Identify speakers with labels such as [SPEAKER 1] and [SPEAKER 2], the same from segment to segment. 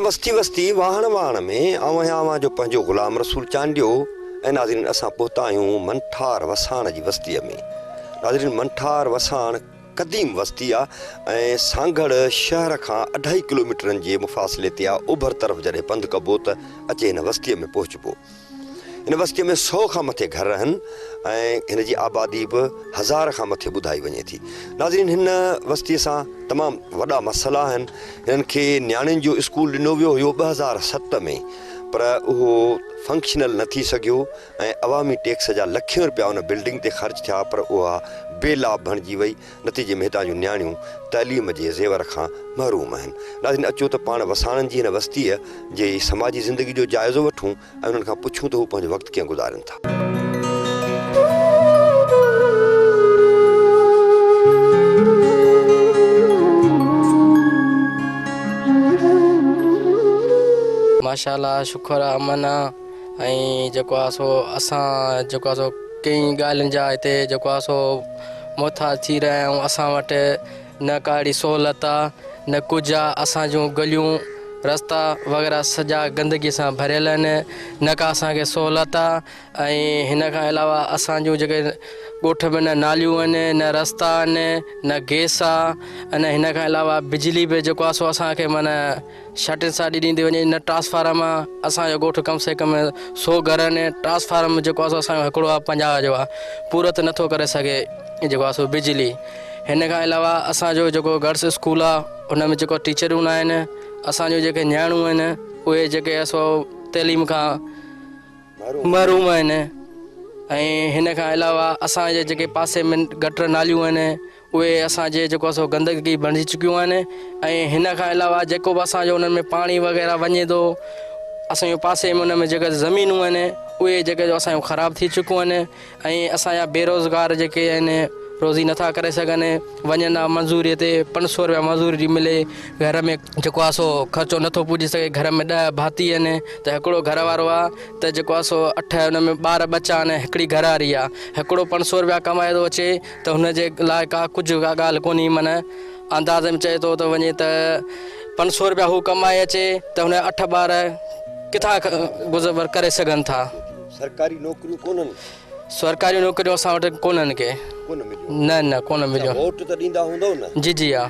[SPEAKER 1] वस्ती वस्ती वाहण वाहण में आवां जो पंहिंजो ग़ुलाम रसूल चांडियो ऐं नाज़रीन असां पहुता आहियूं मंठार वसाण जी बस्तीअ में। नाज़रीन मंठार वसाण क़दीम बस्ती आहे ऐं सांगड़ शहर खां 2.5 किलोमीटरनि जे मुफ़ासिले ते आहे। ओभर तरफ़ जॾहिं पंधु कबो त अचे हिन बस्तीअ में पहुचबो। हिन बस्तीअ में 100 खां मथे घर आहिनि ऐं हिन जी आबादी बि 1000 खां मथे ॿुधाई वञे थी। नाज़रीन हिन बस्तीअ सां तमामु वॾा मसइला आहिनि। हिननि खे नियाणियुनि जो स्कूल ॾिनो वियो हुयो 2007 में, पर उहो फंक्शनल न थी सघियो ऐं अवामी टैक्स जा लखियूं रुपया उन बिल्डिंग ते ख़र्च थिया, पर उहा बेलाभ बणिजी वई। नतीजे में हितां जूं नियाणियूं तइलीम जे ज़ेवर खां महरूम आहिनि। नाज़रीन अचो त पाण वसाणनि जी हिन बस्तीअ जे समाजी ज़िंदगी जो जाइज़ो वठूं ऐं उन्हनि खां पुछूं त हू पंहिंजो वक़्तु कीअं गुज़ारनि था।
[SPEAKER 2] माशाल्लाह शुक्र आहे अमन आहे ऐं जेको आहे सो असां जेको आहे सो कई ॻाल्हियुनि जा हिते जेको आहे सो मुहताज थी रहिया आहियूं। असां वटि न काड़ी सहूलियत आहे न कुझु आहे। असां जूं गलियूं रस्ता वग़ैरह सॼा गंदगी सां भरियल आहिनि, न का असांखे सहूलियत आहे। ऐं हिन खां अलावा असांजूं जेके ॻोठ में न नालियूं आहिनि, न रस्ता आहिनि, न गैस आहे। अने हिन खां अलावा बिजली बि जेको आहे सो असांखे माना शटिन सां ॾींदी वञे, न ट्रांसफार्म आहे। असांजो ॻोठ कम से कम 100 घर आहिनि। ट्रांसफार्म जेको आहे सो असांजो हिकिड़ो आहे 50 जो आहे, पूरो त नथो करे सघे जेको आहे सो बिजली। हिन खां अलावा असांजो जेको गर्ल्स स्कूल आहे हुन में जेको टीचरूं न आहिनि। असांजो जेके नियाणियूं आहिनि उहे जेके सो तइलीम खां महरूम आहिनि। ऐं हिन खां अलावा असांजे जेके पासे में गटर नालियूं आहिनि उहे असांजे जेको आहे सो गंदगी बणिजी चुकियूं आहिनि। ऐं हिन खां अलावा जेको बि असांजो उन्हनि में पाणी वग़ैरह वञे थो, असांजे पासे में उन में जेके ज़मीनूं आहिनि उहे जेके असांजो ख़राबु थी चुकियूं आहिनि। ऐं असांजा बेरोज़गार जेके आहिनि रोज़ी नथा करे सघनि। वञनि मज़ूरीअ ते 500 रुपया मज़ूरी मिले, घर में जेको आहे सो ख़र्चो नथो पुॼी सघे। घर में 10 भाती आहिनि त हिकिड़ो घर वारो आहे त जेको आहे सो 8 हुन में ॿार बच्चा आहिनि, हिकिड़ी घरवारी आहे। हिकिड़ो 500 रुपया कमाए थो अचे त हुनजे लाइ का कुझु का ॻाल्हि कोन्हे। माना अंदाज़े में चए थो त वञे त 500 रुपया हू कमाए अचे त हुन 8 ॿार किथां गुज़र करे सघनि था।
[SPEAKER 1] सरकारी नौकरियूं कोन्हनि,
[SPEAKER 2] सरकारी नौकरियूं असां वटि कोन्हनि के, न कोन मिलियो।
[SPEAKER 1] वोट त ॾींदा हूंदव न?
[SPEAKER 2] जी आहे,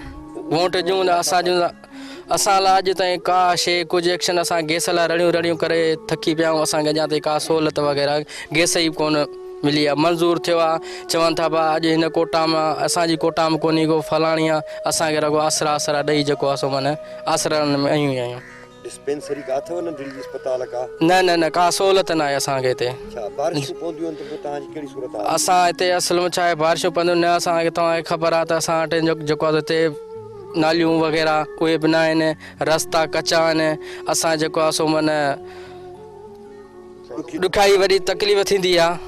[SPEAKER 2] वोट ॾियूं न असां लाइ अॼु ताईं का शइ कुझु एक्शन असां गैस लाइ रड़ियूं करे थकी पिया आहियूं। असांखे अञा ताईं का सहूलियत वग़ैरह गैस ई कोन मिली आहे। मंज़ूरु थियो आहे, चवनि था पिया अॼु हिन कोटा मां असांजी कोटा में कोन्हे को फलाणी आहे। असांखे रुॻो आसरा ॾेई जेको आहे सो माना आसरनि में आहियूं।
[SPEAKER 1] डिस्पेंसरी का अथव न? दिल्ली अस्पताल का?
[SPEAKER 2] न का सहूलियत न आहे असांखे हिते।
[SPEAKER 1] बारिशूं पवंदियूं आहिनि त पोइ तव्हांजी कहिड़ी सूरत आहे?
[SPEAKER 2] असां हिते असल में छा आहे, बारिशूं पवंदियूं न। असांखे तव्हांखे ख़बर आहे त असां वटि जेको आहे हिते नालियूं वग़ैरह उहे बि न आहिनि, रस्ता कचा आहिनि। असां जेको आहे सो माना ॾुखाई वॾी तकलीफ़ थींदी आहे।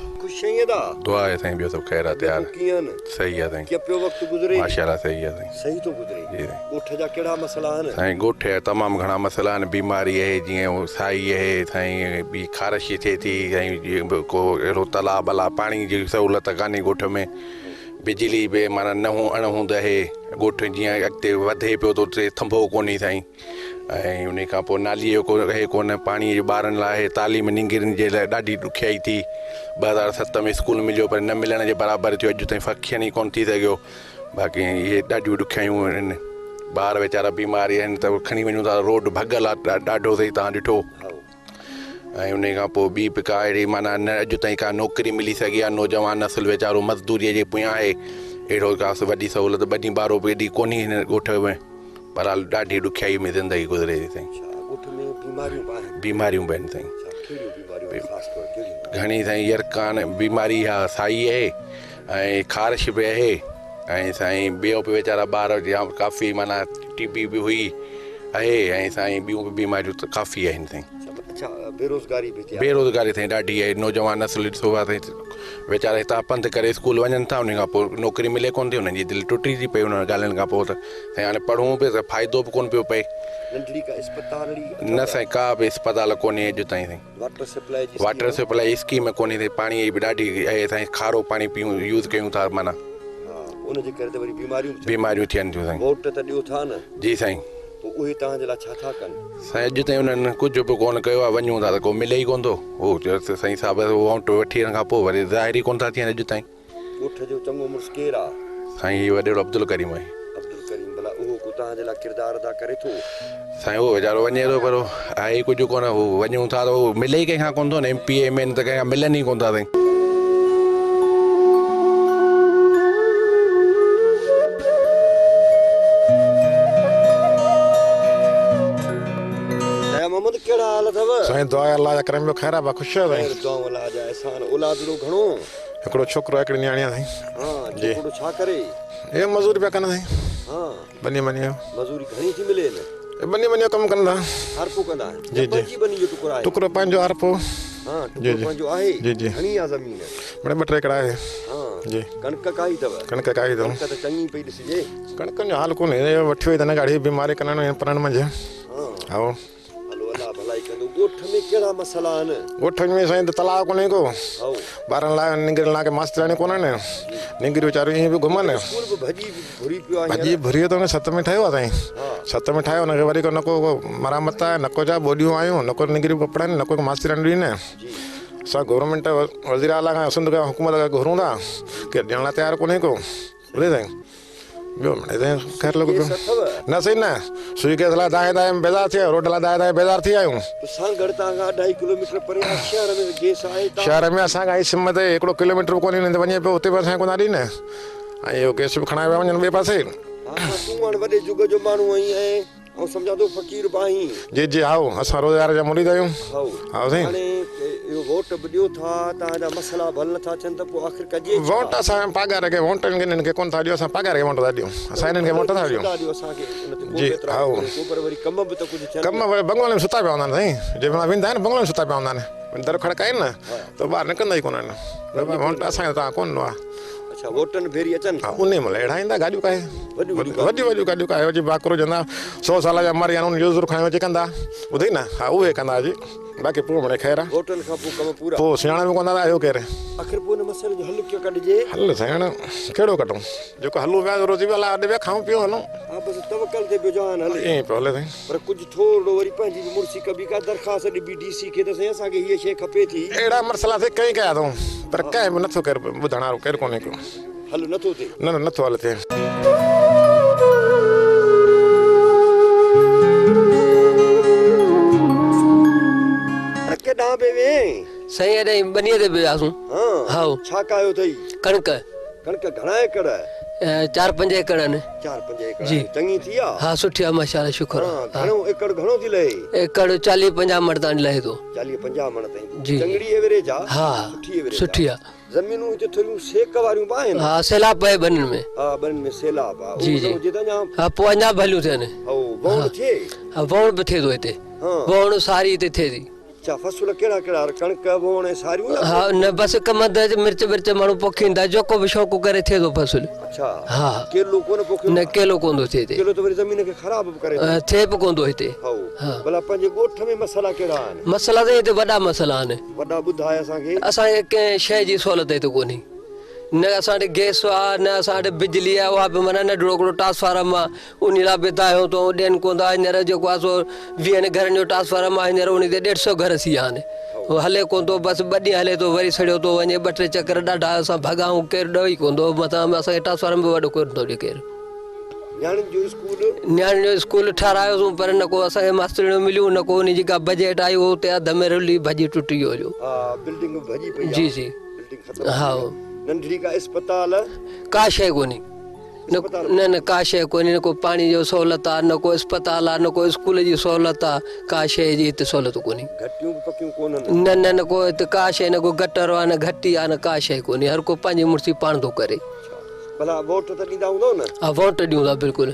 [SPEAKER 3] दुआ है साईं, ॿियो सभु ख़ैर आहे यार। सही आहे साईं,
[SPEAKER 1] कीअं पियो वक़्तु गुज़रे?
[SPEAKER 3] माशाल्लाह सही आहे साईं।
[SPEAKER 1] सही थो गुज़रे। ॻोठ जा कहिड़ा मसइला आहिनि
[SPEAKER 3] साईं? ॻोठ जा तमामु घणा मसइला आहिनि। बीमारी आहे जीअं साई आहे साईं, ॿी ख़ारिशी थिए थी साईं, जीअं को अहिड़ो तालाब अलाह पाणी जी सहूलियत कान्हे ॻोठ में। बिजली बि माना न अणहूंद आहे। ॻोठ जीअं अॻिते वधे पियो थो उते थंभो कोन्हे साईं। ऐं उन खां पोइ नालीअ जो आहे कोन, पाणीअ जो ॿारनि लाइ तालीम निंगरनि जे लाइ ॾाढी ॾुखियाई थी। 2007 में स्कूल मिलियो पर न मिलण जे बराबरि थियो। अॼु ताईं फंक्शन ई कोन थी सघियो। बाक़ी इहे ॾाढियूं ॾुखियायूं आहिनि। ॿार वीचारा बीमारी आहिनि त खणी वञूं था, रोड भॻल आहे ॾाढो सही तव्हां ॾिठो। ऐं उन खां पोइ ॿी बि का अहिड़ी माना न अॼु ताईं का नौकिरी मिली सघी आहे। नौजवान नसुल वीचारो मज़दूरीअ जे पुठियां आहे। अहिड़ो का वॾी सहूलियत ॿ ॿारो बि एॾी कोन्हे हिन ॻोठ में। पर ॾाढी ॾुखियाई में ज़िंदगी गुज़रे थी साईं। बीमारियूं बि आहिनि साईं, घणी साईं। यरकान बीमारी आहे, साई आहे ऐं ख़ारिश बि आहे। ऐं साईं ॿियो बि वीचारा ॿार जाम काफ़ी माना TB बि हुई आहे। ऐं साईं ॿियूं बि बीमारियूं त काफ़ी आहिनि साईं। बेरोज़गारी साईं ॾाढी आहे। नौजवान नसुल ॾिसो आहे साईं, वीचारा हितां पंधु करे स्कूल वञनि था, उन खां पोइ नौकिरी मिले कोन थी। उन्हनि जी दिलि टुटी थी पई उन ॻाल्हियुनि खां पोइ। त साईं हाणे पढ़ूं पिए त फ़ाइदो बि कोन पियो पए। न साईं का बि अस्पताल कोन्हे अॼु ताईं साईं। वाटर सप्लाई स्कीम कोन्हे साईं। पाणीअ जी बि ॾाढी आहे साईं, खारो पाणी पियूं यूज़ कयूं था माना।
[SPEAKER 1] उनजे करे त वरी बीमारियूं
[SPEAKER 3] थियनि थियूं साईं।
[SPEAKER 1] वोट त ॾियो था न?
[SPEAKER 3] जी साईं।
[SPEAKER 1] पोइ उहे तव्हांजे लाइ छा था कनि?
[SPEAKER 3] साईं अॼु ताईं उन्हनि कुझु बि कोन कयो आहे, वञूं था त को मिले ई कोन थो। उहो चयोसि साईं साहिब वोट वठी खां पोइ वरी ज़ाहिर ई कोन था थियनि अॼु ताईं।
[SPEAKER 1] ॻोठ जो चङो मुड़ुसु केरु आहे?
[SPEAKER 3] साईं हीउ वॾेरो अब्दुल करीम आहे।
[SPEAKER 1] अब्दुल करीम, भला उहो को तव्हांजे लाइ किरदारु अदा करे थो?
[SPEAKER 3] साईं उहो वीचारो वञे थो पर आहे ई कुझु कोन। हू वञूं था त उहो मिले ई कंहिंखां कोन थो न। MP MN त कंहिंखां मिलनि ई कोन था साईं।
[SPEAKER 1] मोहम्मद कहिड़ा हाल अथव?
[SPEAKER 4] साईं दुआ अल्लाह जा करम जो ख़ैर आहे, ख़ुशि आहे साईं।
[SPEAKER 1] दुआऊं अल्लाह जा एहसान। औलाद घणो?
[SPEAKER 4] हिकिड़ो छोकिरो हिकिड़ी नियाणी आहे साईं।
[SPEAKER 1] हाँ,
[SPEAKER 4] जी।
[SPEAKER 1] छोकिरो छा करे?
[SPEAKER 4] हे मज़ूरी पिया कनि साईं।
[SPEAKER 1] हाँ,
[SPEAKER 4] बनी बनी जो
[SPEAKER 1] मज़ूरी घणी थी मिले न?
[SPEAKER 4] बनी बनी जो कमु कनि था।
[SPEAKER 1] हरपो कंदा आहिनि?
[SPEAKER 4] जी, जी।
[SPEAKER 1] पंहिंजी बनी जो टुकुर आहे?
[SPEAKER 4] टुकड़ो पंहिंजो हरपो।
[SPEAKER 1] हाँ,
[SPEAKER 4] जी,
[SPEAKER 1] टुकुर
[SPEAKER 4] जी।
[SPEAKER 1] पंहिंजो आहे?
[SPEAKER 4] जी, जी।
[SPEAKER 1] घणी आहे ज़मीन?
[SPEAKER 4] बड़े 2-3 एकड़ आहे।
[SPEAKER 1] हाँ
[SPEAKER 4] जी।
[SPEAKER 1] कणिक काई अथव?
[SPEAKER 4] कणिक काई अथव?
[SPEAKER 1] कणिक त चङी पई ॾिसिजे।
[SPEAKER 4] कणिकनि जो हाल कोन्हे, वठी वई अथनि गाड़ी बीमारी करण परण मंझि।
[SPEAKER 1] हाँ,
[SPEAKER 4] हा
[SPEAKER 1] हलो अल्लाह भलाई कंदो। ॻोठ में कहिड़ा मसइला आहिनि?
[SPEAKER 4] ॻोठ में साईं त तलाउ कोन्हे को।
[SPEAKER 1] हाओ,
[SPEAKER 4] ॿारनि लाइ निंगरियुनि लाइ मास्टराणी कोन्हनि। निंगरियूं वीचारियूं ईअं बि घुमनि।
[SPEAKER 1] स्कूल बि भॼी भुरी पियो आहे
[SPEAKER 4] भॼी
[SPEAKER 1] हींअर।
[SPEAKER 4] भुरी त हुन 7 में ठहियो आहे साईं।
[SPEAKER 1] हाँ,
[SPEAKER 4] 7 में ठाहियो हुनखे वरी न को मरामत आहे, न को जा बोडियूं आयूं, न को निंगरियूं पढ़नि, न को मास्टराणी ॾियनि।
[SPEAKER 1] जी।
[SPEAKER 4] असां गवर्नमेंट वज़ीर आला खां सिंध खां हुकूमत खां घुरूं था कि ॾियण लाइ तयारु कोन्हे को। ॿुधे साईं ॿियो ख़ैर लॻो
[SPEAKER 1] केस
[SPEAKER 4] पियो
[SPEAKER 1] अथव?
[SPEAKER 4] न साईं न। सुई गैस लाइ दाएं दाएं बेज़ार थी आहियूं, रोड लाइ दाएं दाएं बेज़ार थी आहियूं।
[SPEAKER 1] सां गॾु तव्हां खां 2.5 किलोमीटर परे आहे शहर में गैस आहे?
[SPEAKER 4] शहर में असां खां सिम ते 1 किलोमीटर कोन्हे वञे पियो, उते बि असांखे कोन ॾी न। ऐं इहो गैस बि खणाए पिया वञनि ॿिए पासे।
[SPEAKER 1] हा, तूं हाणे वॾे जुग जो माण्हू आहीं ऐं सम्झा थो फ़क़ीर बि आहीं।
[SPEAKER 4] जी जी हाओ, असां रोज़गार जा मुरीद आहियूं।
[SPEAKER 1] हाओ,
[SPEAKER 4] हाओ साईं।
[SPEAKER 1] हाणे इहो वोट बि ॾियो था, तव्हांजा मसइला बि हल नथा थियनि त पोइ आख़िर कजे छा?
[SPEAKER 4] वोट असां पघार खे वोटनि खे हिननि खे कोन था ॾियूं, असां पघार खे वोट था ॾियूं। असां हिननि खे वोट था ॾियूं।
[SPEAKER 1] असांखे उन ते
[SPEAKER 4] जी,
[SPEAKER 1] को
[SPEAKER 4] हाओ।
[SPEAKER 1] पर वरी कम बि त कुझु थियनि।
[SPEAKER 4] कम बंगलों में सुता पिया हूंदा आहिनि साईं। जंहिं महिल वेंदा आहिनि बंगलों में सुता पिया हूंदा आहिनि। दर खड़काइनि न त ॿाहिरि निकिरंदा ई कोन आहिनि। वोट असांखे तव्हां कोन ॾिनो आहे।
[SPEAKER 1] अच्छा, वोटनि भेरी अचनि?
[SPEAKER 4] हा, उन महिल अहिड़ा ईंदा गाॾियूं काहे
[SPEAKER 1] वॾियूं
[SPEAKER 4] वॾियूं गाॾियूं काहे हुजे बाकरो जंदा 100 साल जा मरी उन जो खणी अची कंदा। ॿुधई न? हा, उहे कंदा जी। बाक़ी पोइ मिड़े ख़ैर आहे।
[SPEAKER 1] वोटनि खां पोइ कम पूरा?
[SPEAKER 4] पोइ सियाण में कोन था आयो केरु।
[SPEAKER 1] आख़िर पोइ हिन मसइले जो हल कीअं कढिजे?
[SPEAKER 4] हल साईं कहिड़ो कढूं? जेको हलूं पिया रोज़ी वाला अॾु पिया खाऊं पियो हलूं।
[SPEAKER 1] हा, बसि तवकल ते पियो जहान हले।
[SPEAKER 4] ईअं पियो हले साईं।
[SPEAKER 1] पर कुझु थोरो वरी पंहिंजी बि मुड़सी कबी का दरख़्वास्त ॾिबी DC खे त साईं असांखे हीअ शइ खपे थी।
[SPEAKER 4] अहिड़ा मसइला थिए कई कया अथऊं, पर कंहिं बि नथो केरु ॿुधण वारो केरु कोन्हे को।
[SPEAKER 1] हल नथो थिए।
[SPEAKER 4] न न नथो हल थिए।
[SPEAKER 1] केॾां पिए वें?
[SPEAKER 2] साईं हेॾे बनीअ ते पिया आसूं।
[SPEAKER 1] हाँ,
[SPEAKER 2] हाओ।
[SPEAKER 1] छा कयो अथई?
[SPEAKER 2] कणिक
[SPEAKER 1] कणिक घणा एकड़?
[SPEAKER 2] 4-5 एकड़ आहिनि।
[SPEAKER 1] 4-5 एकड़
[SPEAKER 2] जी।
[SPEAKER 1] चङी थी आहे?
[SPEAKER 2] हा, सुठी आहे माशाल्लाह, शुक्र
[SPEAKER 1] हाँ,
[SPEAKER 2] आहे।
[SPEAKER 1] घणो एकड़ घणो थी लहे?
[SPEAKER 2] एकड़ 40-50 मण ताईं लहे थो।
[SPEAKER 1] 40-50 मण ताईं?
[SPEAKER 2] जी।
[SPEAKER 1] चङड़ी एवरेज आहे?
[SPEAKER 2] हा,
[SPEAKER 1] सुठी एवरेज
[SPEAKER 2] सुठी
[SPEAKER 1] आहे।
[SPEAKER 2] आहे।
[SPEAKER 1] ज़मीनूं हिते थोरियूं सेक वारियूं बि आहिनि?
[SPEAKER 2] हा, सैलाब पए बनियुनि में।
[SPEAKER 1] हा, ॿिनि में सैलाब आहे।
[SPEAKER 2] जी, जी।
[SPEAKER 1] हुजे त अञा
[SPEAKER 2] हा, पोइ अञा भलियूं थियनि।
[SPEAKER 1] वहण थिए?
[SPEAKER 2] हा, वहण बि थिए थो हिते।
[SPEAKER 1] हाँ।
[SPEAKER 2] वहण सारी हिते थिए थी।
[SPEAKER 1] अच्छा, फसल कहिड़ा कहिड़ा? कणिक, वहण ऐं सारियूं?
[SPEAKER 2] हा, न बसि कमंद मिर्च माण्हू पोखींदा, जेको बि शौक़ु करे थिए थो फसल।
[SPEAKER 1] अच्छा।
[SPEAKER 2] हा।
[SPEAKER 1] केलो कोन पोखियो?
[SPEAKER 2] न केलो कोन थो थिए हिते।
[SPEAKER 1] केलो त वरी ज़मीन खे ख़राब बि करे थो।
[SPEAKER 2] थिए बि कोन थो हिते।
[SPEAKER 1] हा, भला पंहिंजे ॻोठ में मसइला कहिड़ा आहिनि?
[SPEAKER 2] मसइला त हिते वॾा मसइला आहिनि।
[SPEAKER 1] वॾा ॿुधाए असांखे।
[SPEAKER 2] असांखे कंहिं शइ जी सहूलियत हिते कोन्हे। न असां वटि गैस आहे, न असां वटि बिजली आहे। उहा बि माना नंढिड़ो हिकिड़ो ट्रांसफार्म आहे, उन लाइ बि तव्हां तो ॾियनि कोन था। हींअर जेको आहे सो 20 घरनि जो ट्रांसफार्म आहे, हींअर उन ते 150 घर थी विया आहिनि। उहो हले कोन थो, बसि 2 ॾींहं हले थो, वरी सड़ियो थो वञे। 2-3 चकर ॾाढा असां भॻाऊं, केरु ॾेई कोन थो। मथां असांखे ट्रांसफार्म बि वॾो कोन थो ॾिए केरु।
[SPEAKER 1] नियाणियुनि जो स्कूल?
[SPEAKER 2] नियाणियुनि जो स्कूल ठारायोसीं, पर न को असांखे मास्तरियूं मिलियूं, न को उन जी का बजट आई। उते अध में रुली भॼी टुटी वियो।
[SPEAKER 1] हा, बिल्डिंग भॼी पई आहे।
[SPEAKER 2] जी जी।
[SPEAKER 1] बिल्डिंग ख़तम।
[SPEAKER 2] हा।
[SPEAKER 1] नंढड़ी का अस्पताल?
[SPEAKER 2] का शइ कोन्हे। न का शइ कोन्हे। न को पाणी जो सहूलियत आहे, न को अस्पताल आहे, न को स्कूल जी सहूलियत आहे। का शइ जी हिते सहूलियत कोन्हे।
[SPEAKER 1] घटियूं पकियूं कोन्हनि?
[SPEAKER 2] न न को हिते का शइ, न को गटर आहे, न घटी आहे, न का शइ कोन्हे। हर को पंहिंजी मुड़सी पाण थो करे।
[SPEAKER 1] भला वोट त ॾींदा हूंदव न?
[SPEAKER 2] हा, वोट ॾियूं था बिल्कुलु।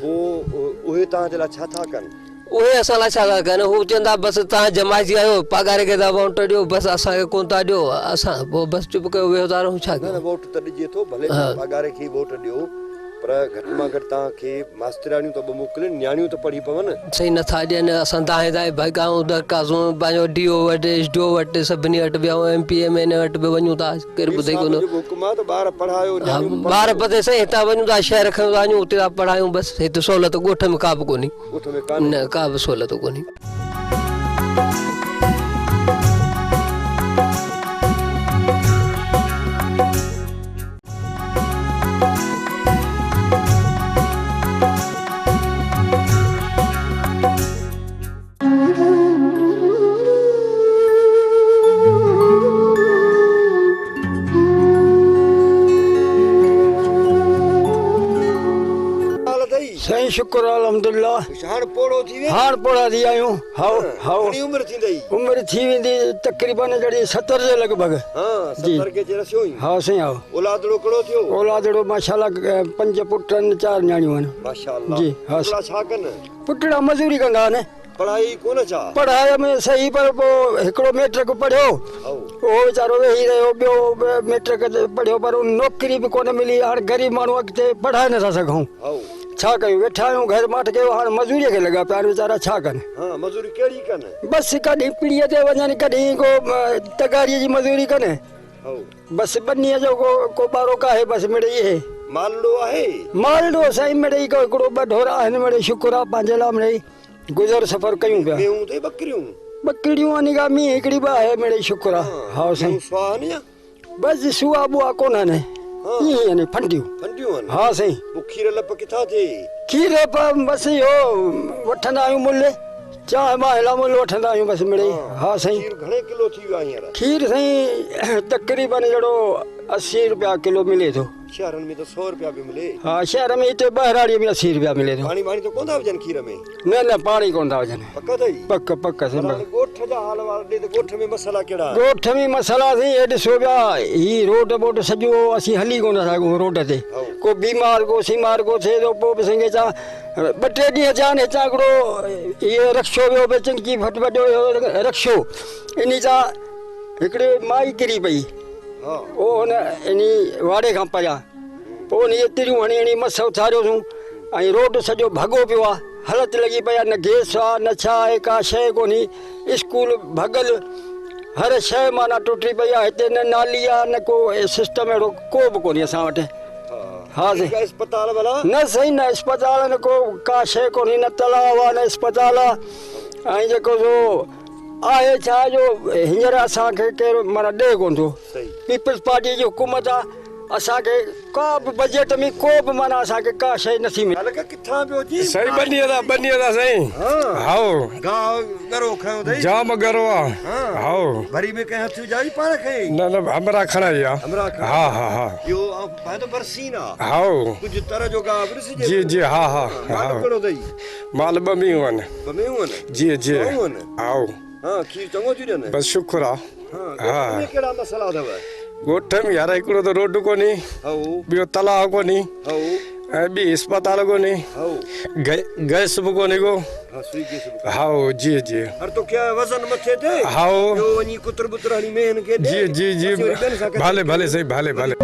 [SPEAKER 1] उहे तव्हांजे लाइ छा था कनि?
[SPEAKER 2] उहे असां लाइ छा था कनि? हू चवंदा बसि तव्हां जमाइजी आहियो, पघार खे था वोट ॾियो, बसि असांखे कोन था ॾियो। असां पोइ बसि चुप कयो वेहो था रहूं। छा
[SPEAKER 1] न, वोट त ॾिजे थो, भले पघार खे वोट ॾियो, पर घटि मां घटि तव्हांखे मास्तराणियूं त मोकिलिनि, न्याणियूं त पढ़ी पवनि।
[SPEAKER 5] सही नथा ॾियनि, असां दाएं दाएं भॻाऊं दरख़्वास्तूं पंहिंजो DO वटि SDO वटि सभिनी वटि विया आहियूं, MP MN वटि बि वञूं था, केरु ॿुधे कोन।
[SPEAKER 1] हुकुम आहे त ॿार पढ़ायो,
[SPEAKER 5] ॿार पते साईं हितां वञूं था शहर खयूं था वञूं उते था पढ़ायूं, बसि हिते सहूलियत ॻोठ में का बि कोन्हे, न का बि सहूलियत कोन्हे।
[SPEAKER 6] साईं शुक्र अल्हम्दुलिल्लाह।
[SPEAKER 1] हाणे पोड़ो थी वियो,
[SPEAKER 6] हाण पोड़ा थी आहियूं। हाओ हाओ
[SPEAKER 1] घणी उमिरि थींदई?
[SPEAKER 6] उमिरि थी वेंदी तक़रीबन जड़ी 70 जे लॻभॻि।
[SPEAKER 1] हां 70 के रसियो ई।
[SPEAKER 6] हा साईं हाओ।
[SPEAKER 1] औलादड़ो कड़ो थियो?
[SPEAKER 6] औलादड़ो माशाल्लाह 5 पुट आहिनि 4 न्याणियूं आहिनि।
[SPEAKER 1] माशाल्लाह
[SPEAKER 6] जी हा।
[SPEAKER 1] पुटड़ा छा कनि?
[SPEAKER 6] पुटड़ा मज़ूरी कंदा आहिनि।
[SPEAKER 1] पढ़ाई कोन छा?
[SPEAKER 6] पढ़ाई में सही, पर पोइ हिकिड़ो मैट्रिक पढ़ियो, उहो वीचारो वेही रहियो, ॿियो मैट्रिक पढ़ियो, पर नौकिरी बि कोन मिली। हाणे ग़रीब माण्हू अॻिते पढ़ाए नथा सघूं, छा कयूं? वेठा आहियूं घर माठ कयो, हाणे मज़ूरीअ खे लॻा पिया वीचारा, छा कनि?
[SPEAKER 1] हां मज़ूरी कहिड़ी कनि?
[SPEAKER 6] बसि कॾहिं पीढ़ीअ ते वञनि, कॾहिं को तगारीअ जी मज़ूरी कनि, बसि बनीअ जो को ॿारो काहे, बसि मिड़े इहे
[SPEAKER 1] मालड़ो आहे।
[SPEAKER 6] मालड़ो साईं मिड़े हिकिड़ो 2 ढोरा आहिनि, मिड़े शुक्र आहे पंहिंजे लाइ मिड़े गुज़र सफ़र कयूं पिया।
[SPEAKER 1] मेहूं ते बकरियूं?
[SPEAKER 6] बकरियूं निगाह में हिकिड़ी बि आहे, मिड़े शुक्र आहे। हा साईं।
[SPEAKER 1] सुहानिया?
[SPEAKER 6] बसि सुआ बुआ कोन आहिनि, ईअं आहिनि फंडियूं।
[SPEAKER 1] फंडियूं आहिनि?
[SPEAKER 6] हा साईं।
[SPEAKER 1] पोइ खीर लप किथां थिए?
[SPEAKER 6] खीर बसि इहो वठंदा आहियूं मुल्ह, चाहे माहिला मुल्ह वठंदा आहियूं बसि मिड़े। हा साईं।
[SPEAKER 1] खीर घणे किलो थी वियो आहे हींअर?
[SPEAKER 6] खीर साईं तक़रीबन जहिड़ो 80 रुपया किलो मिले थो।
[SPEAKER 1] शहरनि में त 100 रुपया बि मिले।
[SPEAKER 6] हा शहर में हिते बहिराड़ीअ में 80 रुपया मिले थो।
[SPEAKER 1] पाणी तो कोन था विझनि खीर में?
[SPEAKER 6] न पाणी कोन था विझनि।
[SPEAKER 1] पक अथई?
[SPEAKER 6] पक पक साईं।
[SPEAKER 1] ॻोठ जा हाल वाल ॾे त ॻोठ में मसाला कहिड़ा?
[SPEAKER 6] ॻोठ में मसाला साईं हे ॾिसो पिया, ही रोड बोड सॼो असीं हली कोन सघूं रोड ते, को बीमार को सीमार को थिए थो, पोइ बि साईं हितां 2-3 ॾींहं थिया आहिनि, हितां हिकिड़ो इहो रक्शो वियो पियो, चिंकी फट वॾो रक्शो, इन सां हिकिड़ी माई किरी पई, उहो हुन इन वाड़े खां परियां, पोइ उन तिरियूं हणी हणी मस उथारियोसीं, ऐं रोड सॼो भॻो पियो आहे, हालति लॻी पई आहे, न गैस आहे न छा आहे, का शइ कोन्हे, स्कूल भॻल, हर शइ माना टुटी पई आहे, हिते न नाली आहे न को सिस्टम अहिड़ो को बि कोन्हे असां वटि। हा साईं।
[SPEAKER 1] अस्पताल वाला?
[SPEAKER 6] न साईं न अस्पताल, न को का शइ कोन्हे, न तलाव आहे न अस्पताल आहे, ऐं जेको सो आहे छा जो हींअर असांखे केरु माना ॾे कोन थो। पीपल्स पार्टी जी हुकूमत आहे, असांखे का बि बजट में को बि माना असांखे का शइ नथी मिले।
[SPEAKER 1] किथां पियो जी?
[SPEAKER 7] साईं बनीअ दा साईं। हाओ
[SPEAKER 1] गांव गरो खयो अथई?
[SPEAKER 7] जाम गरो आहे। हाओ
[SPEAKER 1] भरी में कंहिं हथ विझाई पाण खई?
[SPEAKER 7] न हमरा खणाई आहे।
[SPEAKER 1] हमरा खणाई?
[SPEAKER 7] हा हा हा।
[SPEAKER 1] इहो भाई तो बरसीन आहे।
[SPEAKER 7] हाओ
[SPEAKER 1] कुझु तरह जो गांव ॾिसिजे।
[SPEAKER 7] जी जी हा हा।
[SPEAKER 1] माल कहिड़ो अथई?
[SPEAKER 7] माल 2 मेहूं आहिनि।
[SPEAKER 1] 2 मेहूं आहिनि? जी
[SPEAKER 7] जी हाओ।
[SPEAKER 1] हाँ खीर चङो थी ॾियनि?
[SPEAKER 7] बसि शुक्र आहे।
[SPEAKER 1] हाँ कहिड़ा मसाला अथव?
[SPEAKER 7] ॻोठ में यार हिकिड़ो त रोड कोन्हे, ॿियो तलाउ कोन्हे, ऐं ॿी अस्पताल कोन्हे, गैस बि कोन्हे को। हाओ जी जी।
[SPEAKER 1] हर तो क्या वज़न मथे ते?
[SPEAKER 7] हाओ
[SPEAKER 1] जो वनी कुतर बुतर हणी मेन के दे।
[SPEAKER 7] जी जी जी भले भले सही भले भले।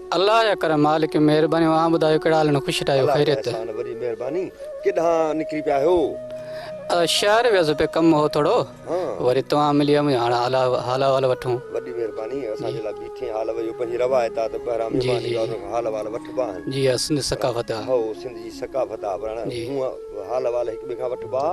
[SPEAKER 2] अल्लाह जा कर मालिक महिरबानी, वहाँ ॿुधायो कहिड़ा हाल न? ख़ुशि रहियो, ख़ैरियत?
[SPEAKER 1] वरी महिरबानी। किथां निकिरी पिया आहियो?
[SPEAKER 2] शहर वियुसि पे कमु हो थोरो, वरी तव्हां मिली वियो, हाणे हाल वाल वठूं।
[SPEAKER 1] वॾी महिरबानी, असांजे लाइ बीठे हाल वयो, पंहिंजी रवायत आहे त ॿाहिरां महिरबानी हाल वाल वठिबा आहिनि।
[SPEAKER 2] जी सिंध सकाफ़त आहे।
[SPEAKER 1] हो सिंध जी सकाफ़त आहे, पर हूअं हाल वाल हिक ॿिए खां वठिबा।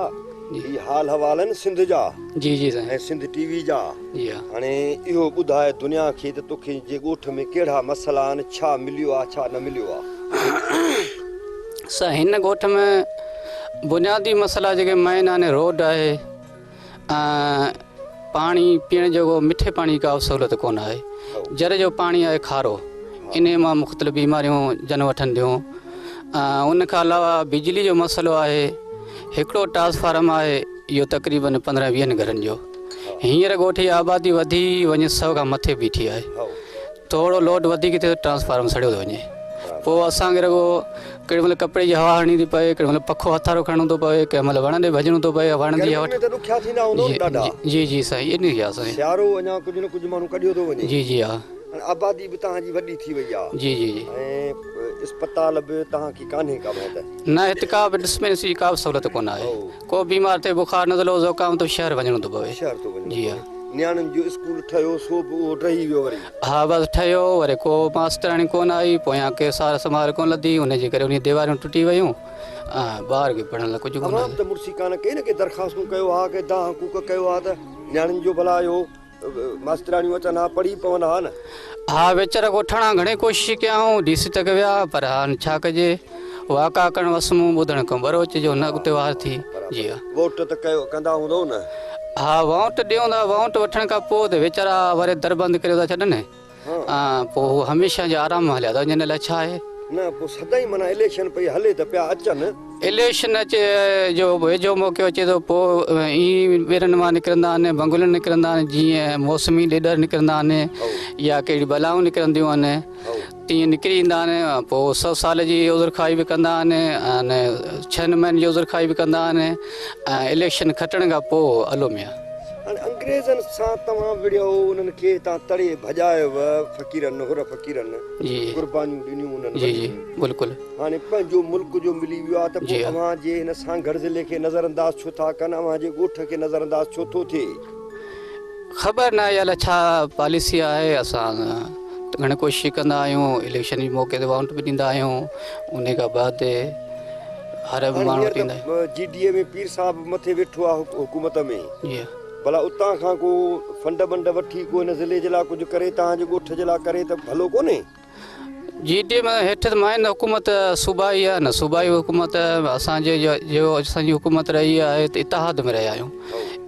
[SPEAKER 1] ही हाल हवाल आहिनि सिंध जा। जी जी साईं। ऐं सिंध टीवी जा। जी हाणे इहो ॿुधाए दुनिया खे त तोखे जे ॻोठ में कहिड़ा मसइला आहिनि, छा मिलियो आहे छा न मिलियो आहे?
[SPEAKER 2] साईं हिन ॻोठ में बुनियादी मसइला जेके मेन आहिनि, रोड आहे, पाणी पीअण जो मिठे पाणी का सहूलियत कोन आहे, जर जो पाणी आहे खारो, इन मां मुख़्तलिफ़ बीमारियूं जन वठनि थियूं। उन खां अलावा बिजली जो मसइलो आहे, हिकिड़ो ट्रांसफार्म आहे, इहो तक़रीबन 15-20 घरनि जो। हींअर ॻोठ जी आबादी वधी वञे 100 खां मथे बीठी आहे, थोरो लोड वधीक थिए ट्रांसफार्म सड़ियो थो वञे,
[SPEAKER 8] पोइ असांखे रुगो केॾी महिल कपिड़े जी हवा हणणी थी पए, केॾी महिल पखो हथारो खणणो थो पए, कंहिं महिल वण ते भॼणो थो पए, वण जी हवा।
[SPEAKER 1] गर्मी में त ॾुखिया थींदा हूंदो न ॾाढा।
[SPEAKER 8] जी जी साईं, इन ई आहे साईं।
[SPEAKER 1] सियारो अञा कुझु न कुझु माण्हू कढियो थो वञे।
[SPEAKER 8] जी जी हा।
[SPEAKER 1] हाणे आबादी बि तव्हांजी वॾी थी वई आहे।
[SPEAKER 8] जी जी जी।
[SPEAKER 1] ऐं अस्पताल बि तव्हांखे कान्हे का महत।
[SPEAKER 8] न हिते का बि डिस्पेंसरी का बि सहूलियत कोन आहे। को बीमार थिए, बुखार नज़लो ज़ुकाम त शहर वञणो थो पवे।
[SPEAKER 1] शहर थो वञे।
[SPEAKER 8] जी हा।
[SPEAKER 1] नियाणियुनि जो स्कूल ठहियो सो बि उहो रही वियो वरी।
[SPEAKER 8] हा बसि ठहियो, वरी को मास्तराणी कोन आई, पोयां के सार संभाल कोन लधी, उनजे करे उन दीवारियूं टुटी वियूं। ॿार खे पढ़ण लाइ कुझु कोन
[SPEAKER 1] तमामु त मुर्सी कान के न के दरख़्वास्तूं कयो आहे के तव्हां हक़ूक़ कयो आहे त नियाणियुनि जो भला इहो मास्तराणियूं अचनि हा पढ़ी पवंदा हा न।
[SPEAKER 8] हा वीचारा ॻोठाणा घणे कोशिशि कयाऊं, DC तक विया, पर हाणे छा कजे, वाका करणु वसमूं ॿुधण खां भरो अचिजो न उते वार थी। जी हा।
[SPEAKER 1] वोट त कयो कंदा हूंदव न।
[SPEAKER 8] हा वोट ॾियूं था, वोट वठण खां पोइ त वीचारा वरी दर बंदि करे था छॾनि। पोइ हू हमेशह जे आराम हलिया था वञनि, लाइ छा आहे
[SPEAKER 1] न। पोइ सदाईं माना इलेक्शन पई हले त पिया अचनि।
[SPEAKER 8] इलेक्शन अचे जो वेझो मौक़ो अचे थो, पोइ ईअं ॿेरनि मां निकिरंदा आहिनि, बंगुलनि निकिरंदा आहिनि, जीअं मौसमी लीडर निकिरंदा आहिनि या कहिड़ी बलाऊं निकिरंदियूं आहिनि, तीअं निकिरी ईंदा आहिनि। पोइ 100 साल जी उज़ुरखाई बि कंदा आहिनि अने 6 महीने जी उज़ुरखाई बि कंदा आहिनि। ऐं इलेक्शन खटण खां पोइ हलो मिया।
[SPEAKER 1] हाणे अंग्रेज़नि सां तव्हां विड़ियो, उन्हनि खे तव्हां तड़े भॼायव, फ़क़ीरनि हुर फ़क़ीरनि
[SPEAKER 8] जी
[SPEAKER 1] क़ुर्बानियूं ॾिनियूं उन्हनि।
[SPEAKER 8] जी जी बिल्कुलु।
[SPEAKER 1] हाणे पंहिंजो मुल्क जो मिली वियो आहे त पोइ अव्हां जे हिन सांगड़ ज़िले खे नज़रअंदाज़ छो था कनि, अव्हां जे ॻोठ खे नज़रअंदाज़ छो थो थिए?
[SPEAKER 8] ख़बर न आहे अलाए छा पॉलिसी आहे। असां घणे कोशिशि कंदा आहियूं, इलेक्शन जे मौक़े ते वोट बि ॾींदा आहियूं, उन खां बाद हर माण्हू ॾींदा आहियूं।
[SPEAKER 1] GDA में पीर साहिब मथे वेठो आहे हुकूमत में।
[SPEAKER 8] जी
[SPEAKER 1] भला उतां खां को फंड बंड वठी को हिन ज़िले जे लाइ कुझु करे, तव्हांजे ॻोठ जे लाइ करे त भलो कोन्हे?
[SPEAKER 8] GDA में हेठि त माइन हुकूमत सूबाई आहे न, सूबाई हुकूमत असांजे जो असांजी हुकूमत रही आहे त इतिहाद में रहिया आहियूं।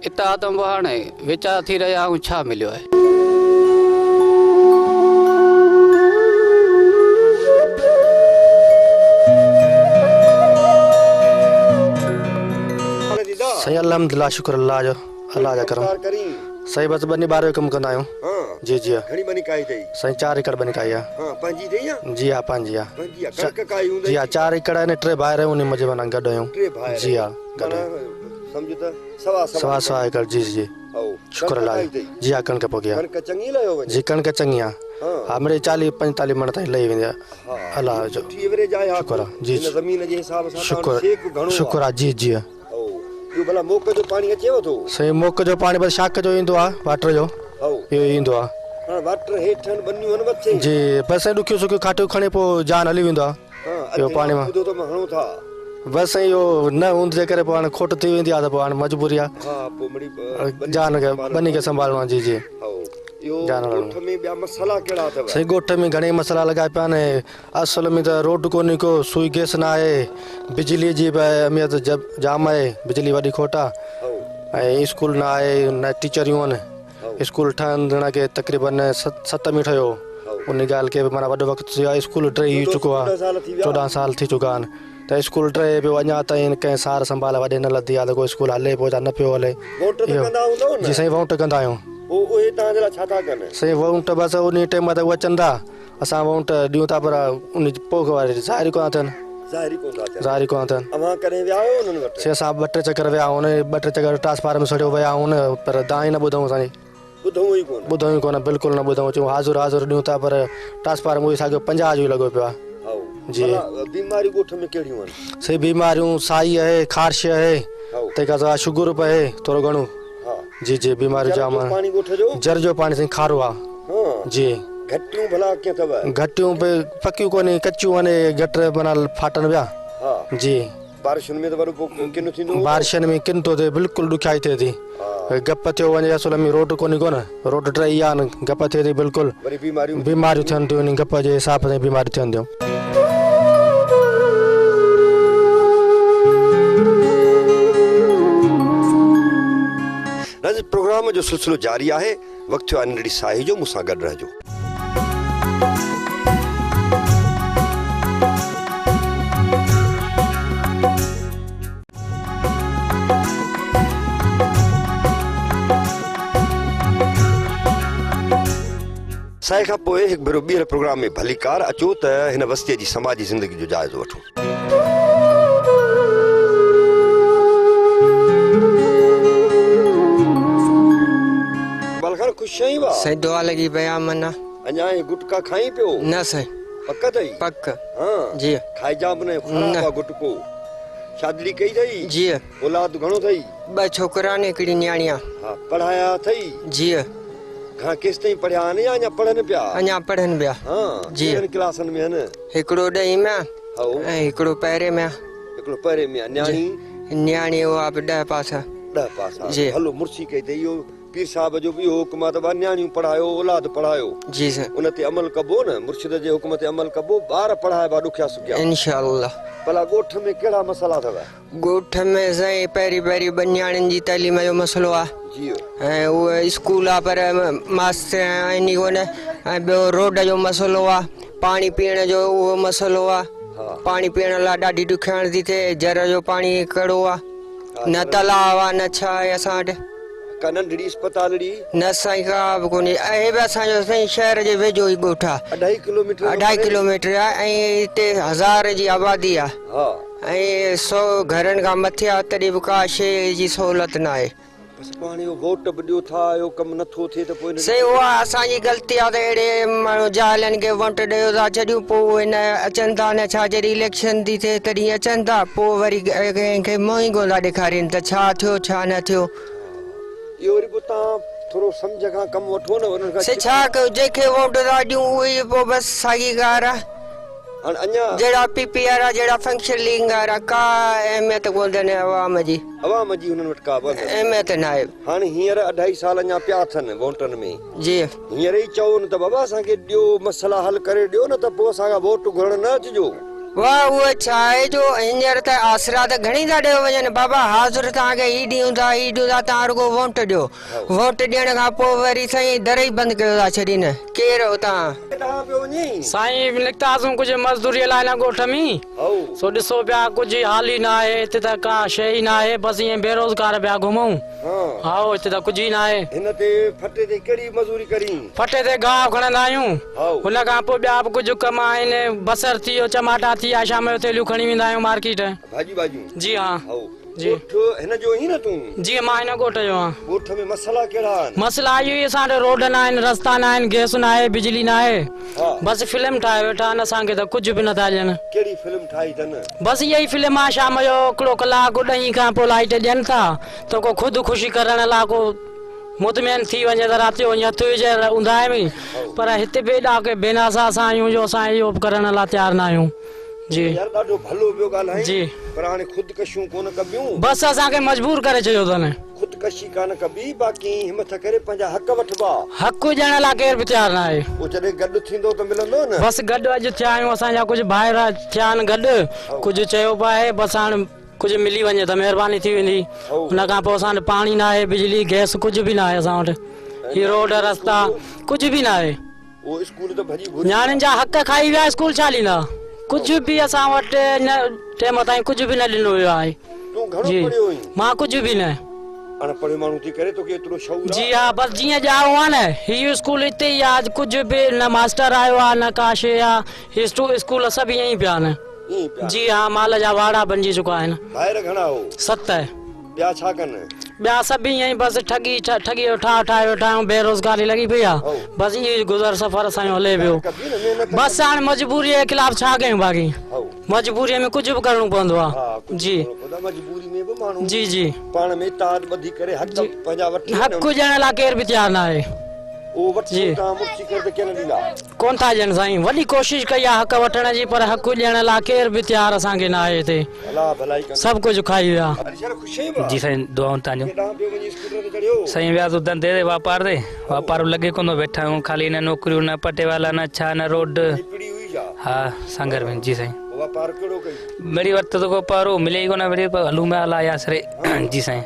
[SPEAKER 8] इतिहाद में हाणे वीचार थी रहिया आहियूं, छा मिलियो आहे?
[SPEAKER 9] सही अल्हम्दुलिल्लाह, शुक्र अल्लाह जो, अल्लाह जा करम। सही बस बनी 12 कम कंदा आहियूं। जी जी
[SPEAKER 1] घणी बनी काई अथई?
[SPEAKER 9] सही 4 एकड़ बनी काई आहे।
[SPEAKER 1] हां पंहिंजी अथई या?
[SPEAKER 9] जी हा पंहिंजी आहे।
[SPEAKER 1] पंहिंजी आहे। कणक काई हूंदी?
[SPEAKER 9] जी हा 4 एकड़ आहिनि, 3 भाइर आहियूं, उन मजे माना गॾु आहियूं।
[SPEAKER 1] 3 भाइर?
[SPEAKER 9] जी हा
[SPEAKER 1] गॾु सम्झ त सवा
[SPEAKER 9] एकड़। जी जी शुक्र अल्लाह। जी हा कणक पोगी आहे।
[SPEAKER 1] कणक चङी लयो वञे?
[SPEAKER 9] जी कणक चङी आहे। हा मिड़े 40-45 मण ताईं लही वेंदी आहे। अल्लाह जो
[SPEAKER 1] एवरेज आहे।
[SPEAKER 9] शुक्र आहे। जी
[SPEAKER 1] ज़मीन जे हिसाब सां
[SPEAKER 9] शुक्र शुक्र आहे। जी जी
[SPEAKER 1] इहो भला मोक जो पाणी अचेव थो?
[SPEAKER 9] सही मोक जो पाणी बस शाख जो ईंदो आहे, वाटर जो इहो ईंदो आहे।
[SPEAKER 1] हां वाटर हेठि बनियूं आहिनि मथे? जी
[SPEAKER 9] बस ॾुखियो सुखियो खाटियो खणे पोइ जान हली वेंदो आहे। इहो पाणी मां
[SPEAKER 1] ॿुधो त मां हणो था
[SPEAKER 9] बसि इहो न हूंदे जे करे पोइ हाणे खोट थी वेंदी आहे त पोइ हाणे मजबूरी आहे।
[SPEAKER 1] हा पोइ मिड़ी
[SPEAKER 9] जान खे बनी खे संभालणो आहे। जी जी
[SPEAKER 1] जान ॻोठ में ॿिया मसाला कहिड़ा अथव?
[SPEAKER 9] सही ॻोठ में घणेई मसाला लॻाए पिया आहिनि। असल में त रोड कोन्हे को, सुई गैस न आहे, बिजली जी बि अहमियत जाम आहे, बिजली वॾी खोट आहे, ऐं स्कूल न आहे, न टीचरियूं आहिनि। स्कूल ठहंदड़ खे तक़रीबन 7 में ठहियो, उन ॻाल्हि खे बि माना वॾो वक़्तु थी वियो आहे। स्कूल ठही चुको आहे, 14 साल थी चुका आहिनि त स्कूल ठहे पियो, अञा ताईं कंहिं सार संभाल वॾे न लधी आहे त कोई स्कूल हले पियो या न पियो हले। जी साईं वोट कंदा आहियूं।
[SPEAKER 1] उहे तव्हांजे लाइ छा था कनि?
[SPEAKER 9] साईं वोट बसि उन टाइम ते उहे अचनि था, असां वोट ॾियूं था, पर उन पोइ वारी ज़ाहिर कोन थियनि। ज़ाहिर कोन थियनि।
[SPEAKER 1] अव्हां कॾहिं विया आहियो उन्हनि वटि?
[SPEAKER 9] साईं असां 2-3 चकर विया आहियूं, 2-3 चकर ट्रांसफार्मर सड़ियो विया आहियूं, पर दाई न ॿुधऊं असांजी। ॿुधऊं ई कोन, बिल्कुलु न ॿुधऊं। चऊं हाज़ुर ॾियूं था, पर ट्रांसफार्मर उहो साॻियो 50 जो ई लॻो पियो आहे। जी
[SPEAKER 1] बीमारियूं ॻोठ में कहिड़ियूं आहिनि?
[SPEAKER 9] सही बीमारियूं साई आहे, ख़ारिश आहे, तंहिंखां सवाइ शुगर बि आहे थोरो घणो। जी जी बीमारियूं जाम आहे। जर जो पाणी साईं खारो आहे। जी
[SPEAKER 1] घटियूं भला कीअं अथव?
[SPEAKER 9] घटियूं बि पकियूं कोन्हे, कचियूं आहिनि, गटर माना फाटनि पिया। जी
[SPEAKER 1] बारिशुनि में त वरी पोइ किन थींदो?
[SPEAKER 9] बारिशनि में किन थो थिए, बिल्कुलु ॾुखियाई थिए थी। गप थियो वञे, असल में रोड कोन्हे कोन, रोड टई आहे न, गप थिए थी, बिल्कुलु बीमारियूं थियनि थियूं, गप जे हिसाब सां बीमारियूं थियनि थियूं।
[SPEAKER 1] प्रोग्राम जो सिलसिलो जारी आहे। वक़्तु आहे नंढड़ी साही जो, मूंसां गॾु रहिजो। साए खां पोइ हिकु भेरो ॿीहर प्रोग्राम में भलीकार अचो त हिन बस्तीअ जी समाजी ज़िंदगी जो जाइज़ो वठूं। बालखान ख़ुशि आहीं बा?
[SPEAKER 10] सही दुआ लगी पिया मना।
[SPEAKER 1] अञा हे गुटका खाई पियो?
[SPEAKER 10] न सही
[SPEAKER 1] पक अथई?
[SPEAKER 10] पक।
[SPEAKER 1] हाँ
[SPEAKER 10] जी
[SPEAKER 1] खाइजां बि न, ख़राबु आहे गुटको। शादी कई अथई?
[SPEAKER 10] जी
[SPEAKER 1] औलाद घणो अथई?
[SPEAKER 10] 2 छोकरा ने हिकिड़ी न्याणिया।
[SPEAKER 1] हा पढ़ाया अथई?
[SPEAKER 10] जी
[SPEAKER 1] घणा केसि ताईं पढ़िया आहिनि या अञा पढ़नि पिया?
[SPEAKER 10] अञा पढ़नि पिया।
[SPEAKER 1] हाँ
[SPEAKER 10] जी
[SPEAKER 1] कहिड़नि क्लासनि में आहिनि?
[SPEAKER 10] हिकिड़ो 10 में
[SPEAKER 1] हाओ
[SPEAKER 10] ऐं हिकिड़ो पहिरें में।
[SPEAKER 1] हिकिड़ो पहिरें में आहे। न्याणी?
[SPEAKER 10] न्याणी उहा बि 10 पास।
[SPEAKER 1] 10 पास आहे।
[SPEAKER 10] जी
[SPEAKER 1] हलो मुर्सी कई अथई। इहो पीर साहिब जो बि इहो हुकुम आहे त भई न्याणियूं पढ़ायो, औलाद पढ़ायो।
[SPEAKER 10] जी सर
[SPEAKER 1] उन ते अमल कबो न, मुर्शिद जे हुकुम ते अमल कबो, ॿार पढ़ाइबा ॾुखिया सुखिया।
[SPEAKER 10] इंशाअल्लाह।
[SPEAKER 1] भला ॻोठ में कहिड़ा मसला अथव?
[SPEAKER 10] ॻोठ में साईं पहिरीं 2 न्याणियुनि जी तइलीम जो मसइलो आहे
[SPEAKER 1] जी
[SPEAKER 10] ऐं उहो स्कूल आहे पर मास्टर आहिनि कोन। ऐं ॿियो रोड जो मसइलो आहे, पाणी पीअण जो उहो मसइलो आहे। पाणी पीअण लाइ ॾाढी ॾुखियाणी थी थिए। जर जो पाणी कड़ो आहे, न तलाव आहे न छा आहे असां वटि।
[SPEAKER 1] का नंढड़ी अस्पतालड़ी?
[SPEAKER 10] न साईं का बि कोन्हे। ऐं बि असांजो साईं शहर जे वेझो ई ॻोठ आहे।
[SPEAKER 1] 2.5 किलोमीटर?
[SPEAKER 10] 2.5 किलोमीटर आहे ऐं हिते 1000 जी आबादी आहे।
[SPEAKER 1] हा
[SPEAKER 10] ऐं 100 घरनि खां मथे आहे, तॾहिं बि का शइ जी सहूलियत न आहे।
[SPEAKER 1] बस पाणी जो वोट बि ॾियो था, इहो कमु नथो थिए त पोइ
[SPEAKER 10] सही उहा असांजी ग़लती आहे त अहिड़े माण्हू जाइलनि खे वोट ॾियो था छॾियूं, पोइ हिन अचनि था न छा जॾहिं इलेक्शन थी थिए तॾहिं अचनि था, पोइ वरी कंहिंखे मुंहुं ई कोन था ॾेखारीनि त छा थियो छा न थियो।
[SPEAKER 1] इहो वरी पोइ तव्हां थोरो सम्झ खां कमु वठो न उन्हनि खां।
[SPEAKER 10] से छा कयो, जंहिंखे वोट था ॾियूं उहे ई पोइ बसि साॻी ॻाल्हि आहे।
[SPEAKER 1] हाणे अञा
[SPEAKER 10] जहिड़ा PPR आहे, जहिड़ा फंक्शन लीग आहे, का अहमियत कोन अथनि अवाम जी।
[SPEAKER 1] अवाम जी हुननि वटि का
[SPEAKER 10] अहमियत न आहे।
[SPEAKER 1] हाणे हींअर 2.5 साल अञा पिया अथनि वोटनि में।
[SPEAKER 10] जी
[SPEAKER 1] हींअर ई चओ न त बाबा असांखे ॾियो, मसला हल करे ॾियो न, त पोइ असांखां वोट घुरण न अचिजो।
[SPEAKER 10] वाह उहो छा आहे जो हींअर त आसरा त घणी था ॾियो वञनि। बाबा हाज़ुर तव्हांखे ही ॾियूं था ही ॾियूं था, तव्हां रुगो वोट ॾियो। वोट ॾियण खां पोइ वरी साईं दर ई बंदि कयो था छॾीनि। केरु हो तव्हां?
[SPEAKER 8] साईं निकितासीं कुझु मज़दूरीअ लाइ न ॻोठ में, सो ॾिसो पिया कुझु हाल ई न आहे हिते त, का शइ ई न आहे, बसि ईअं बेरोज़गार पिया घुमूं। हा हिते त कुझु ई न आहे।
[SPEAKER 1] हिन ते फटे ते कहिड़ी मज़दूरी करी?
[SPEAKER 8] फटे ते गाहु खणंदा आहियूं, हुन खां पोइ ॿिया बि कुझु कम आहिनि। बसर थी वियो, टमाटा थी विया, शाम जो थेलियूं खणी वेंदा आहियूं मार्केट।
[SPEAKER 1] भाॼी भाॼियूं? जी
[SPEAKER 8] हा जी।
[SPEAKER 1] हिन जो ही न तूं?
[SPEAKER 8] जी मां हिन ॻोठ जो आहियां।
[SPEAKER 1] ॻोठ में मसला कहिड़ा आहिनि?
[SPEAKER 8] मसला इहो ई असां वटि रोड न आहिनि, रस्ता न आहिनि, गैस न आहे, बिजली न आहे। बसि फिल्म ठाहे वेठा आहिनि, असांखे त कुझु बि नथा ॾियनि।
[SPEAKER 1] कहिड़ी फिल्म ठाही अथनि?
[SPEAKER 8] बसि इहा ई फिल्म आहे, शाम जो हिकिड़ो कलाकु 2 खां पोइ लाइट ॾियनि था त को ख़ुदि ख़ुशी करण लाइ को मुतमइन थी वञे त राति जो वञी हथु विझे ऊंधाए में। पर हिते बि ॾाके बेनासा असां आहियूं जो असां इहो करण लाइ तयारु न आहियूं। जी
[SPEAKER 1] यार ॾाढो भलो पियो ॻाल्हाए।
[SPEAKER 8] जी
[SPEAKER 1] पर हाणे ख़ुदकशियूं कोन कबियूं?
[SPEAKER 8] बसि असांखे मजबूर करे छॾियो अथनि।
[SPEAKER 1] ख़ुदकशी कान कबी, बाक़ी हिमत करे पंहिंजा हक़ वठबा।
[SPEAKER 8] हक़ ॾियण लाइ केरु बि तयारु न आहे।
[SPEAKER 1] पोइ जॾहिं गॾु थींदो त मिलंदो न?
[SPEAKER 8] बसि गॾु अॼु थिया आहियूं, असांजा कुझु भाइर थिया आहिनि गॾु, कुझु चयो पियो आहे, बसि हाणे कुझु मिली वञे त महिरबानी थी वेंदी। हुन खां पोइ असां वटि पाणी न आहे, बिजली गैस कुझु बि न आहे असां वटि। ही रोड रस्ता कुझु बि न आहे। न्याणियुनि जा हक़ खाई विया, स्कूल छा ॾींदा? कुझु बि असां वटि न टाइम ताईं कुझु बि न ॾिनो वियो आहे। जी मां कुझु बि न।
[SPEAKER 1] अनपढ़ माण्हू थी करे तो केतिरो शौक़?
[SPEAKER 8] जी हा बसि जीअं ॼाओ आहे न, हीअ स्कूल हिते ई आहे, कुझु बि न मास्टर आयो आहे न का शइ आहे। हीअ स्कूल सभु ईअं ई पिया आहिनि। जी हा माल जा वाड़ा बणिजी चुका आहिनि।
[SPEAKER 1] ॿाहिरि घणा हो?
[SPEAKER 8] 7।
[SPEAKER 1] ॿिया छा कनि?
[SPEAKER 8] ॿिया सभु ईअं ई बसि ठगी जो ठाहे वेठा आहियूं, बेरोज़गारी लॻी पई आहे। बसि ईअं गुज़र सफ़र असांजो हले पियो। बसि हाणे मजबूरीअ जे ख़िलाफ़ छा कयूं, बाक़ी मजबूरीअ में कुझु बि करिणो पवंदो आहे। जी जी जी
[SPEAKER 1] पाण में ताद ॿधी करे हक़
[SPEAKER 8] ॾियण लाइ केरु बि तयारु न आहे। कोन था ॾियनि साईं, वॾी कोशिशि कई आहे हक़ वठण जी, पर हक़ ॾियण लाइ केरु बि तयारु असांखे न आहे हिते। सभु कुझु खाई विया।
[SPEAKER 11] जी साईं दुआऊं तव्हांजो। साईं वियासीं धंधे ते, वापार लॻे कोन वेठा आहियूं, ख़ाली न नौकरियूं न पटे वाला न छा न रोड। हा संगर में। जी साईं मेरी वरत तो को पारो मिले ही कोन, मेरी हलू में हला यासरे। जी साईं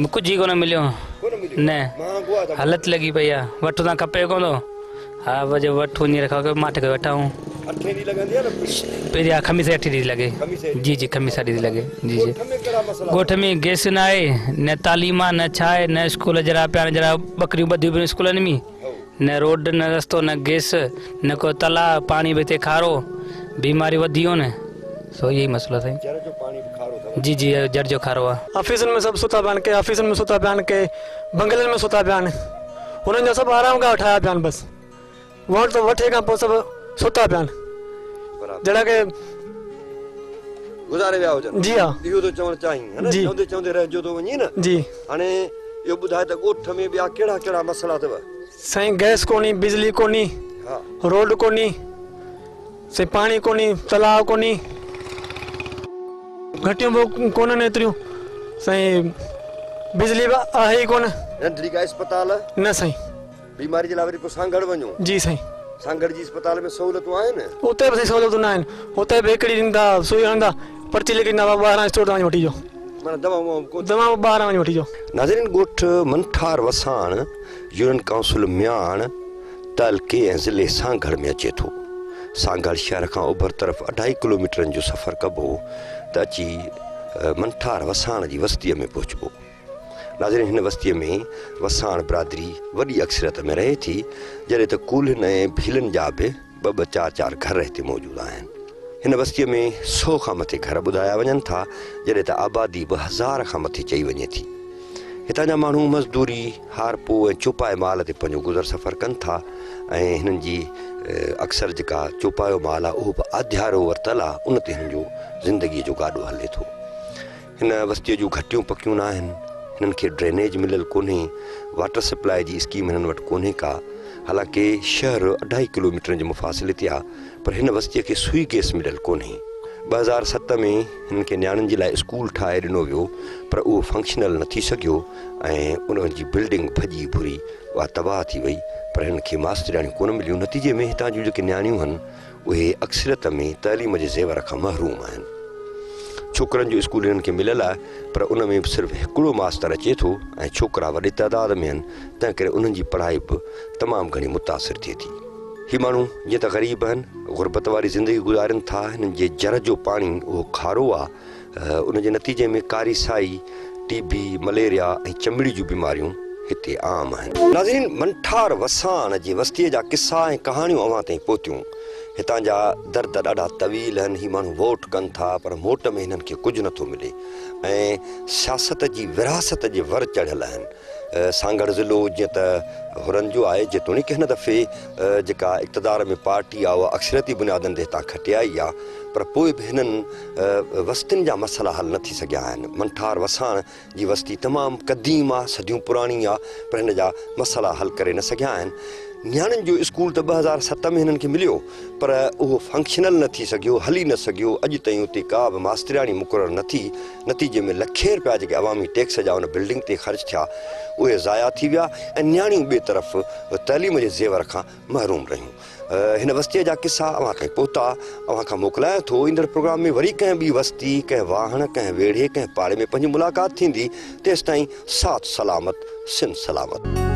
[SPEAKER 11] कुछ ही कोन मिलियो न, हालत लगी पई आहे, वठो तां खपे कोन थो। हा वजो वठो नी रखा के माठ के वेठा हूं। पहिरियां खमीस 8 ॾींहं लगे। जी जी खमीस 8 ॾींहं लगे। जी जी ॻोठ में गैस न आहे, न तालीम आहे, न छा आहे, न स्कूल जरा पिया जरा बकरियूं ॿधियूं पियूं स्कूलनि में, न रोड न रस्तो न गैस न को तालाब पानी बि हिते खारो बीमारी वधी वियो न सो यही मसलो साईं।
[SPEAKER 1] जर जो पानी भी खारो अथव।
[SPEAKER 11] जी जी जड़ जो खारो आहे।
[SPEAKER 9] ऑफिसनि में सभु सुता पिया आहिनि के ऑफिसनि में सुता पिया आहिनि के बंगलनि में सुता पिया आहिनि हुननि जा सभु आराम खां ठाहिया पिया आहिनि बसि वोट तो वठे खां पोइ सभु सुता पिया आहिनि जहिड़ा के
[SPEAKER 1] गुज़ारे विया हुजनि।
[SPEAKER 9] जी हा
[SPEAKER 1] इहो तो चवणु चाहीं है न
[SPEAKER 9] जी।
[SPEAKER 1] चवंदे चवंदे रहिजो थो वञे न।
[SPEAKER 9] जी
[SPEAKER 1] हाणे इहो ॿुधाए त ॻोठ में ॿिया कहिड़ा कहिड़ा मसइला अथव?
[SPEAKER 9] साईं गैस कोन्हे बिजली कोन्हे
[SPEAKER 1] हा
[SPEAKER 9] रोड कोन्हे साईं पाणी कोन्हे तालाब कोन्हे घटियूं बि कोन्हनि एतिरियूं साईं बिजली बि आहे ई कोन
[SPEAKER 1] नंढड़ी का अस्पताल
[SPEAKER 9] न साईं
[SPEAKER 1] बीमारी जे लाइ वरी पोइ सांगड़ वञो।
[SPEAKER 9] जी साईं
[SPEAKER 1] सांगड़ जी अस्पताल में सहूलियतूं आहिनि?
[SPEAKER 9] उते बि साईं सहूलियतूं न आहिनि उते बि हिकिड़ी ॾींदा सुई हणंदा पर्ची लिखी ॾींदा 12 स्टोर तां वठी अचो
[SPEAKER 1] माना दवा
[SPEAKER 9] दवा 12 वञी वठी अचो।
[SPEAKER 1] नाज़रीन ॻोठ मंठार वसाण यूनियन काउंसिल म्याण तालके ऐं ज़िले सांगड़ में अचे थो। सांगड़ शहर खां ओभर तरफ़ 2.5 किलोमीटरनि जो सफ़र कबो त अची मंठार वसाण जी बस्तीअ में पहुचबो। नाज़रीन हिन बस्तीअ में वसाण बिरादरी वॾी अक्सरियत में रहे थी जॾहिं त कूलिन ऐं भीलनि जा बि 2-2 4-4 घर हिते मौजूदु आहिनि। हिन बस्तीअ में 100 खां मथे घर ॿुधाया वञनि था जॾहिं त आबादी 1000 खां मथे चई वञे थी। हितां जा माण्हू मज़दूरी हारपो ऐं चौपाए माल ते पंहिंजो गुज़र सफ़र कनि था ऐं हिननि जी अक्सर जेका चौपायो माल आहे उहो बि आध्यारो वरितलु आहे उन ते हिननि जो ज़िंदगीअ जो गाॾो हले थो। हिन बस्तीअ जूं घटियूं पकियूं न आहिनि हिननि खे ड्रेनेज मिलियलु कोन्हे वाटर सप्लाई जी स्कीम हिननि वटि कोन्हे का हालांकि शहर 2.5 किलोमीटर जे मुफ़ासिले ते आहे पर हिन बस्तीअ खे सुई गैस मिलियलु कोन्हे। 2007 में हिननि खे नियाणियुनि जे लाइ स्कूल ठाहे ॾिनो वियो पर उहो फंक्शनल न थी सघियो ऐं उन जी बिल्डिंग भॼी भुरी उहा तबाह थी वई पर हिन खे मास्तरियाणियूं कोन मिलियूं। नतीजे में हितां जूं जेके नियाणियूं आहिनि उहे अक्सरियत में तइलीम जे ज़ेवर खां महरूम आहिनि। छोकिरनि जो स्कूल हिननि खे मिलियलु आहे पर उन में बि सिर्फ़ु हिकिड़ो मास्तर अचे थो ऐं छोकिरा वॾे तइदाद में आहिनि तंहिं करे उन्हनि जी पढ़ाई बि तमामु घणी मुतासिर थिए थी। हीअ माण्हू जीअं त ग़रीब आहिनि गुरबत वारी ज़िंदगी गुज़ारनि था हिननि जे जर जो पाणी उहो खारो आहे उन जे नतीजे में कारी साई TB मलेरिया ऐं चमड़ी जूं बीमारियूं हिते आम आहिनि। नाज़रीन मंठार वसाण जी बस्तीअ जा किसा ऐं कहाणियूं अव्हां ताईं पहुतियूं। हितां जा दर्द ॾाढा तवील आहिनि। हीअ माण्हू वोट कनि था पर मोट में हिननि खे कुझु नथो मिले ऐं सियासत जी विरासत जे वर चढ़ियल आहिनि। सांगड़ ज़िलो जीअं त हुरनि जो आहे जेतोणीकि हिन दफ़े जेका इक़्तिदार में पार्टी आहे उहा अक्सरियती बुनियादनि ते हितां खटियाई आहे पर पोइ बि हिननि वस्तियुनि जा मसइला हल न थी सघिया आहिनि। मंठार वसाण जी वस्ती तमामु क़दीम आहे सदियूं पुराणी आहे पर हिन जा मसइला हल करे न सघिया आहिनि। नियाणियुनि जो स्कूल त 2007 में हिननि खे मिलियो पर उहो फंक्शनल न थी सघियो हली न सघियो अॼु ताईं उते का बि मास्तरियाणी मुक़ररु न थी। नतीजे में लखे रुपया जेके अवामी टैक्स जा उन बिल्डिंग ते ख़र्च थिया उहे ज़ाया थी विया ऐं नियाणियूं ॿिए तरफ़ तइलीम जे ज़ेवर खां महरूम रहियूं। हिन बस्तीअ जा किसा अव्हां ताईं पहुता अव्हां खां मोकिलायां थो। ईंदड़ प्रोग्राम में वरी कंहिं ॿी बस्ती कंहिं वाहण कंहिं वेढ़े कंहिं पाड़े में पंहिंजी मुलाक़ात थींदी तेसिताईं साथ सलामत सिंध सलामत।